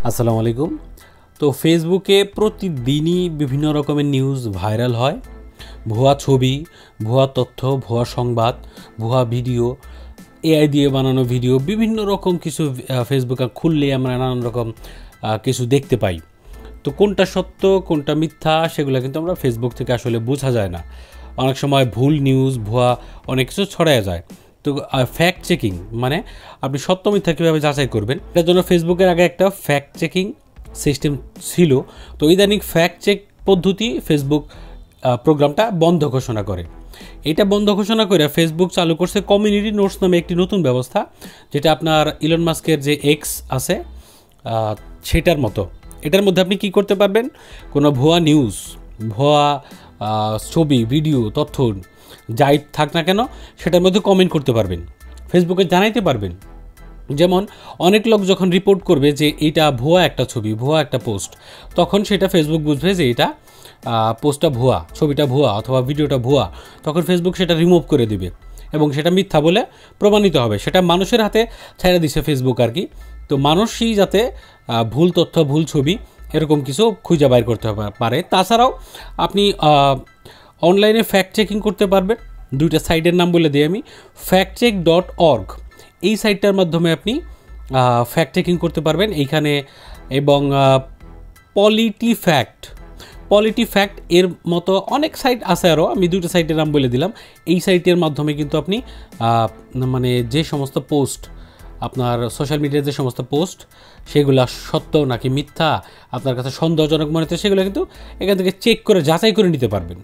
আসসালামু আলাইকুম। তো ফেসবুকে প্রতিদিনই বিভিন্ন রকমের নিউজ ভাইরাল হয়। ভুয়া ছবি, ভুয়া তথ্য, ভুয়া সংবাদ, ভুয়া ভিডিও, এআই দিয়ে বানানো ভিডিও, বিভিন্ন রকম কিছু ফেসবুকে খুললে আমরা নানান রকম কিছু দেখতে পাই। তো কোনটা সত্য কোনটা মিথ্যা সেগুলো কিন্তু আমরা ফেসবুক থেকে আসলে বোঝা যায় না। অনেক সময় ভুল নিউজ, ভুয়া অনেক কিছু ছড়ায় যায়। তো ফ্যাক্ট চেকিং মানে আপনি সত্য মিথ্যা কীভাবে যাচাই করবেন, এটার জন্য ফেসবুকের আগে একটা ফ্যাক্ট চেকিং সিস্টেম ছিল। তো ইদানিং ফ্যাক্ট চেক পদ্ধতি ফেসবুক প্রোগ্রামটা বন্ধ ঘোষণা করে। এটা বন্ধ ঘোষণা করে ফেসবুক চালু করছে কমিউনিটি নোটস নামে একটি নতুন ব্যবস্থা, যেটা আপনার ইলন মাস্কের যে এক্স আছে সেটার মতো। এটার মধ্যে আপনি কি করতে পারবেন, কোনো ভুয়া নিউজ, ভুয়া ছবি, ভিডিও, তথ্য যাই থাক না কেন সেটার মধ্যে কমেন্ট করতে পারবেন, ফেসবুকে জানাইতে পারবেন। যেমন অনেক লোক যখন রিপোর্ট করবে যে এটা ভুয়া একটা ছবি, ভুয়া একটা পোস্ট, তখন সেটা ফেসবুক বুঝবে যে এটা পোস্টটা ভুয়া, ছবিটা ভুয়া অথবা ভিডিওটা ভুয়া, তখন ফেসবুক সেটা রিমুভ করে দিবে এবং সেটা মিথ্যা বলে প্রমাণিত হবে। সেটা মানুষের হাতে ছেড়ে দিছে ফেসবুক আর কি। তো মানুষই যাতে ভুল তথ্য, ভুল ছবি এরকম কিছু খুঁজে বাইর করতে পারে। তাছাড়াও আপনি অনলাইনে ফ্যাক্ট চেকিং করতে পারবেন। দুইটা সাইটের নাম বলে দিই আমি, factcheck.org। এই সাইটটার মাধ্যমে আপনি ফ্যাক্ট চেকিং করতে পারবেন এইখানে। এবং পলিটিফ্যাক্ট এর মতো অনেক সাইট আছে আরও, আমি দুটো সাইটের নাম বলে দিলাম। এই সাইটের মাধ্যমে কিন্তু আপনি মানে যে সমস্ত পোস্ট আপনার সোশ্যাল মিডিয়ার যে সমস্ত পোস্ট সেগুলো সত্য নাকি মিথ্যা আপনার কাছে সন্দেহজনক মনে হচ্ছে সেগুলো কিন্তু এখান থেকে চেক করে যাচাই করে নিতে পারবেন।